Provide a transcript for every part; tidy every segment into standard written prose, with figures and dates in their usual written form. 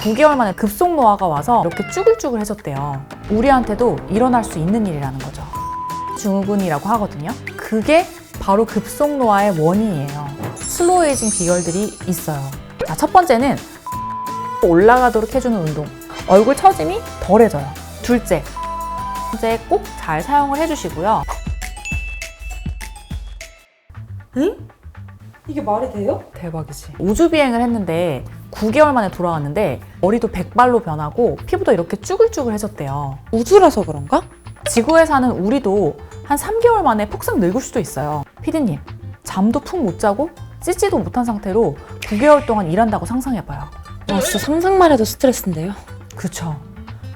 9개월 만에 급속 노화가 와서 이렇게 쭈글쭈글해졌대요. 우리한테도 일어날 수 있는 일이라는 거죠. 증후군이라고 하거든요. 그게 바로 급속 노화의 원인이에요. 슬로우 에이징 비결들이 있어요. 자, 첫 번째는 올라가도록 해주는 운동. 얼굴 처짐이 덜해져요. 둘째, 이제 꼭 잘 사용을 해주시고요. 응? 이게 말이 돼요? 대박이지. 우주 비행을 했는데 9개월 만에 돌아왔는데 머리도 백발로 변하고 피부도 이렇게 쭈글쭈글해졌대요. 우주라서 그런가? 지구에 사는 우리도 한 3개월 만에 폭삭 늙을 수도 있어요. 피디님, 잠도 푹 못 자고 씻지도 못한 상태로 9개월 동안 일한다고 상상해봐요. 와, 진짜 상상만 해도 스트레스인데요. 그쵸.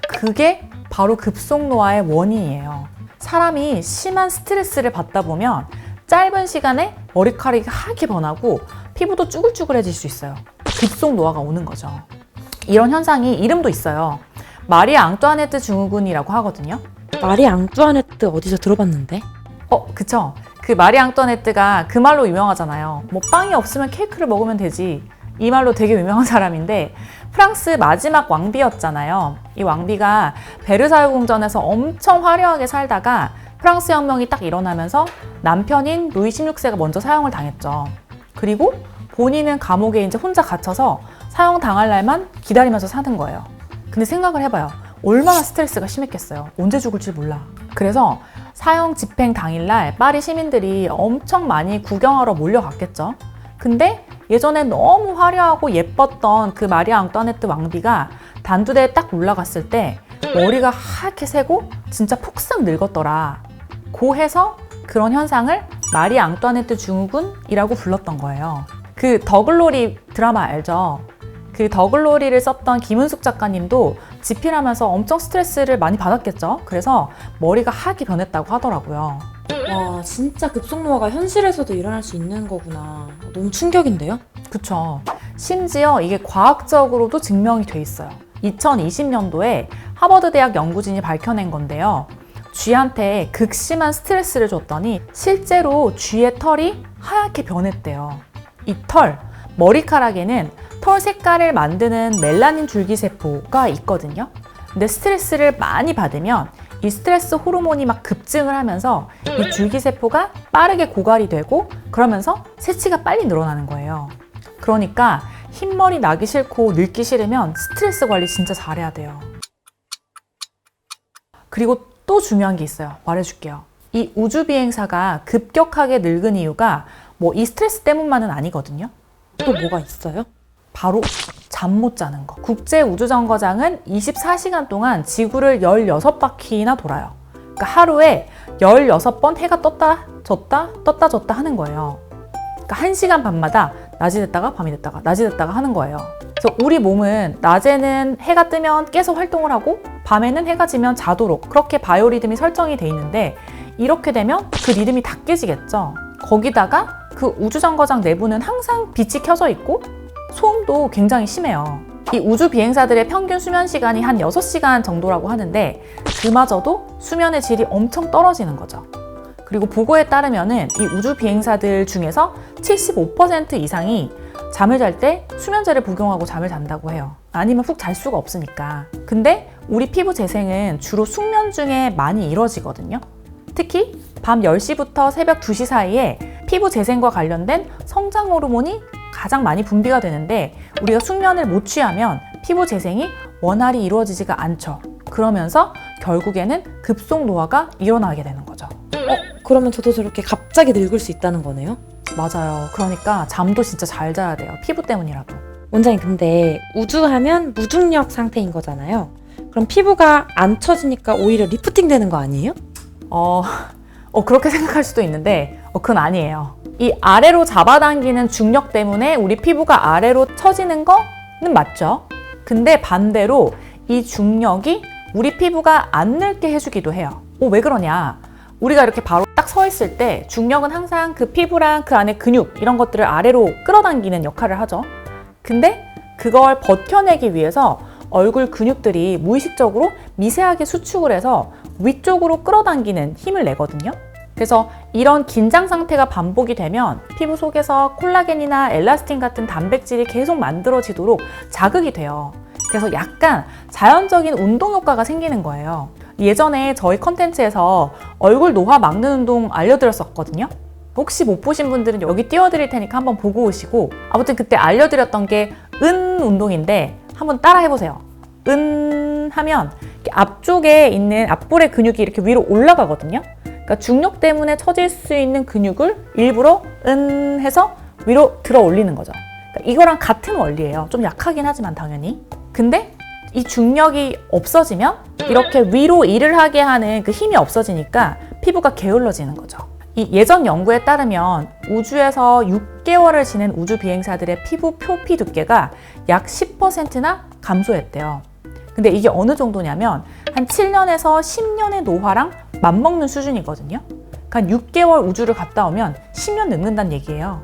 그게 바로 급속노화의 원인이에요. 사람이 심한 스트레스를 받다 보면 짧은 시간에 머리카락이 하얗게 변하고 피부도 쭈글쭈글해질 수 있어요. 급속노화가 오는 거죠. 이런 현상이 이름도 있어요. 마리 앙뚜아네트 증후군이라고 하거든요. 마리 앙뚜아네트 어디서 들어봤는데? 그쵸. 그 마리 앙뚜아네트가 그 말로 유명하잖아요. 뭐 빵이 없으면 케이크를 먹으면 되지. 이 말로 되게 유명한 사람인데 프랑스 마지막 왕비였잖아요. 이 왕비가 베르사유 궁전에서 엄청 화려하게 살다가 프랑스 혁명이 딱 일어나면서 남편인 루이 16세가 먼저 사형을 당했죠. 그리고 본인은 감옥에 이제 혼자 갇혀서 사형 당할 날만 기다리면서 사는 거예요. 근데 생각을 해봐요. 얼마나 스트레스가 심했겠어요. 언제 죽을지 몰라. 그래서 사형 집행 당일날 파리 시민들이 엄청 많이 구경하러 몰려갔겠죠. 근데 예전에 너무 화려하고 예뻤던 그 마리 앙뚜아네트 왕비가 단두대에 딱 올라갔을 때 머리가 하얗게 새고 진짜 폭삭 늙었더라. 고 해서 그런 현상을 마리 앙뚜아네트 증후군이라고 불렀던 거예요. 그 더글로리 드라마 알죠? 그 더글로리를 썼던 김은숙 작가님도 집필하면서 엄청 스트레스를 많이 받았겠죠? 그래서 머리가 하얗게 변했다고 하더라고요. 와, 진짜 급속노화가 현실에서도 일어날 수 있는 거구나. 너무 충격인데요? 그쵸. 심지어 이게 과학적으로도 증명이 돼 있어요. 2020년도에 하버드 대학 연구진이 밝혀낸 건데요. 쥐한테 극심한 스트레스를 줬더니 실제로 쥐의 털이 하얗게 변했대요. 이 털, 머리카락에는 털 색깔을 만드는 멜라닌 줄기세포가 있거든요. 근데 스트레스를 많이 받으면 이 스트레스 호르몬이 막 급증을 하면서 이 줄기세포가 빠르게 고갈이 되고 그러면서 새치가 빨리 늘어나는 거예요. 그러니까 흰머리 나기 싫고 늙기 싫으면 스트레스 관리 진짜 잘해야 돼요. 그리고 또 중요한 게 있어요. 말해줄게요. 이 우주비행사가 급격하게 늙은 이유가 뭐 이 스트레스 때문만은 아니거든요. 또 뭐가 있어요? 바로 잠 못 자는 거. 국제우주정거장은 24시간 동안 지구를 16바퀴나 돌아요. 그러니까 하루에 16번 해가 떴다 졌다 떴다 졌다 하는 거예요. 그러니까 1시간 반마다 낮이 됐다가 밤이 됐다가 낮이 됐다가 하는 거예요. 그래서 우리 몸은 낮에는 해가 뜨면 깨서 활동을 하고 밤에는 해가 지면 자도록 그렇게 바이오리듬이 설정이 돼 있는데 이렇게 되면 그 리듬이 다 깨지겠죠. 거기다가 그 우주정거장 내부는 항상 빛이 켜져 있고 소음도 굉장히 심해요. 이 우주 비행사들의 평균 수면 시간이 한 6시간 정도라고 하는데 그마저도 수면의 질이 엄청 떨어지는 거죠. 그리고 보고에 따르면은 이 우주 비행사들 중에서 75% 이상이 잠을 잘 때 수면제를 복용하고 잠을 잔다고 해요. 아니면 푹 잘 수가 없으니까. 근데 우리 피부 재생은 주로 숙면 중에 많이 이루어지거든요. 특히 밤 10시부터 새벽 2시 사이에 피부 재생과 관련된 성장 호르몬이 가장 많이 분비가 되는데 우리가 숙면을 못 취하면 피부 재생이 원활히 이루어지지가 않죠. 그러면서 결국에는 급속 노화가 일어나게 되는 거죠. 그러면 저도 저렇게 갑자기 늙을 수 있다는 거네요? 맞아요. 그러니까 잠도 진짜 잘 자야 돼요. 피부 때문이라도. 원장님, 근데 우주하면 무중력 상태인 거잖아요. 그럼 피부가 안 처지니까 오히려 리프팅 되는 거 아니에요? 그렇게 생각할 수도 있는데 그건 아니에요. 이 아래로 잡아당기는 중력 때문에 우리 피부가 아래로 처지는 거는 맞죠. 근데 반대로 이 중력이 우리 피부가 안 늙게 해주기도 해요. 왜 그러냐? 우리가 이렇게 바로 딱 서 있을 때 중력은 항상 그 피부랑 그 안에 근육 이런 것들을 아래로 끌어당기는 역할을 하죠. 근데 그걸 버텨내기 위해서 얼굴 근육들이 무의식적으로 미세하게 수축을 해서 위쪽으로 끌어당기는 힘을 내거든요. 그래서 이런 긴장 상태가 반복이 되면 피부 속에서 콜라겐이나 엘라스틴 같은 단백질이 계속 만들어지도록 자극이 돼요. 그래서 약간 자연적인 운동 효과가 생기는 거예요. 예전에 저희 컨텐츠에서 얼굴 노화 막는 운동 알려드렸었거든요. 혹시 못 보신 분들은 여기 띄워드릴 테니까 한번 보고 오시고, 아무튼 그때 알려드렸던 게 은 운동인데 한번 따라 해보세요. 은 하면 앞쪽에 있는 앞볼의 근육이 이렇게 위로 올라가거든요. 그러니까 중력 때문에 처질 수 있는 근육을 일부러 은 해서 위로 들어 올리는 거죠. 그러니까 이거랑 같은 원리예요. 좀 약하긴 하지만 당연히. 근데 이 중력이 없어지면 이렇게 위로 일을 하게 하는 그 힘이 없어지니까 피부가 게을러지는 거죠. 이 예전 연구에 따르면 우주에서 6개월을 지낸 우주 비행사들의 피부 표피 두께가 약 10%나 감소했대요. 근데 이게 어느 정도냐면 한 7년에서 10년의 노화랑 맞먹는 수준이거든요. 그러니까 한 6개월 우주를 갔다 오면 10년 늙는다는 얘기예요.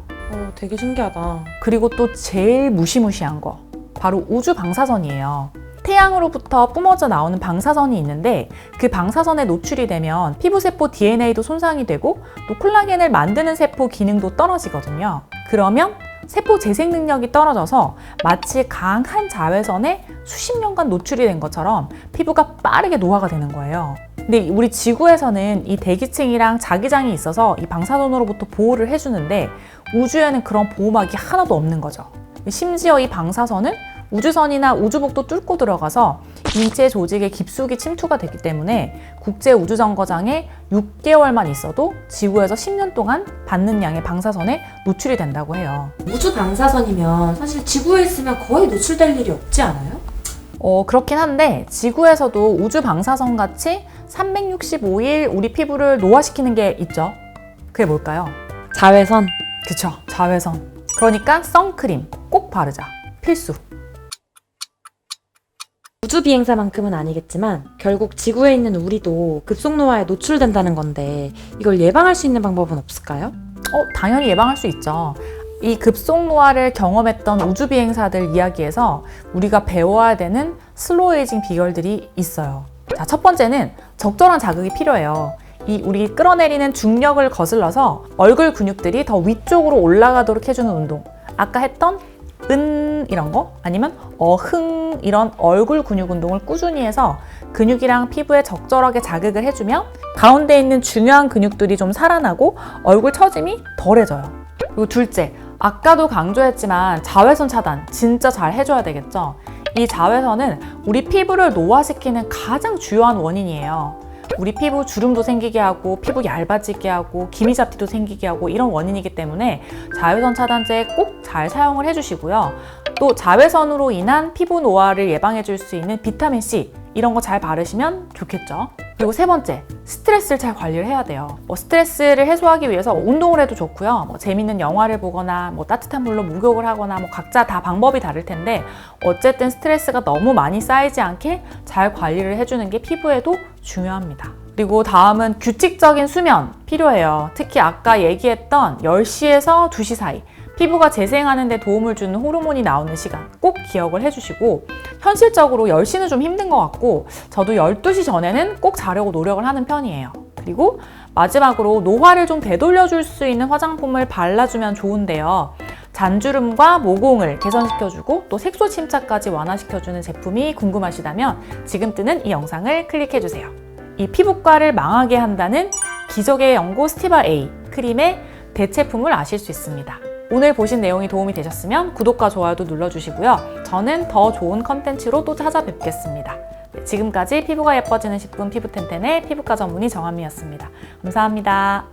되게 신기하다. 그리고 또 제일 무시무시한 거, 바로 우주 방사선이에요. 태양으로부터 뿜어져 나오는 방사선이 있는데 그 방사선에 노출이 되면 피부세포 DNA도 손상이 되고 또 콜라겐을 만드는 세포 기능도 떨어지거든요. 그러면 세포 재생 능력이 떨어져서 마치 강한 자외선에 수십 년간 노출이 된 것처럼 피부가 빠르게 노화가 되는 거예요. 근데 우리 지구에서는 이 대기층이랑 자기장이 있어서 이 방사선으로부터 보호를 해주는데 우주에는 그런 보호막이 하나도 없는 거죠. 심지어 이 방사선은 우주선이나 우주복도 뚫고 들어가서 인체 조직에 깊숙이 침투가 되기 때문에 국제우주정거장에 6개월만 있어도 지구에서 10년 동안 받는 양의 방사선에 노출이 된다고 해요. 우주 방사선이면 사실 지구에 있으면 거의 노출될 일이 없지 않아요? 그렇긴 한데 지구에서도 우주 방사선 같이 365일 우리 피부를 노화시키는 게 있죠. 그게 뭘까요? 자외선. 그쵸, 자외선. 그러니까 선크림 꼭 바르자. 필수. 우주 비행사만큼은 아니겠지만 결국 지구에 있는 우리도 급속노화에 노출된다는 건데 이걸 예방할 수 있는 방법은 없을까요? 당연히 예방할 수 있죠. 이 급속노화를 경험했던 우주 비행사들 이야기에서 우리가 배워야 되는 슬로우 에이징 비결들이 있어요. 자, 첫 번째는 적절한 자극이 필요해요. 우리 끌어내리는 중력을 거슬러서 얼굴 근육들이 더 위쪽으로 올라가도록 해주는 운동. 아까 했던 이런 거 아니면 어흥 이런 얼굴 근육 운동을 꾸준히 해서 근육이랑 피부에 적절하게 자극을 해주면 가운데 있는 중요한 근육들이 좀 살아나고 얼굴 처짐이 덜해져요. 그리고 둘째, 아까도 강조했지만 자외선 차단 진짜 잘 해줘야 되겠죠. 이 자외선은 우리 피부를 노화시키는 가장 주요한 원인이에요. 우리 피부 주름도 생기게 하고 피부 얇아지게 하고 기미잡티도 생기게 하고 이런 원인이기 때문에 자외선 차단제 꼭 잘 사용을 해주시고요. 또 자외선으로 인한 피부 노화를 예방해 줄 수 있는 비타민C 이런 거 잘 바르시면 좋겠죠. 그리고 세 번째, 스트레스를 잘 관리를 해야 돼요. 스트레스를 해소하기 위해서 운동을 해도 좋고요. 재밌는 영화를 보거나 따뜻한 물로 목욕을 하거나 각자 다 방법이 다를 텐데 어쨌든 스트레스가 너무 많이 쌓이지 않게 잘 관리를 해주는 게 피부에도 중요합니다. 그리고 다음은 규칙적인 수면 필요해요. 특히 아까 얘기했던 10시에서 2시 사이 피부가 재생하는 데 도움을 주는 호르몬이 나오는 시간 꼭 기억을 해주시고 현실적으로 10시는 좀 힘든 것 같고 저도 12시 전에는 꼭 자려고 노력을 하는 편이에요. 그리고 마지막으로 노화를 좀 되돌려줄 수 있는 화장품을 발라주면 좋은데요. 잔주름과 모공을 개선시켜주고 또 색소 침착까지 완화시켜주는 제품이 궁금하시다면 지금 뜨는 이 영상을 클릭해주세요. 이 피부과를 망하게 한다는 기적의 연고 스티바 A 크림의 대체품을 아실 수 있습니다. 오늘 보신 내용이 도움이 되셨으면 구독과 좋아요도 눌러주시고요. 저는 더 좋은 컨텐츠로 또 찾아뵙겠습니다. 지금까지 피부가 예뻐지는 10분 피부텐텐의 피부과 전문의 정한미였습니다. 감사합니다.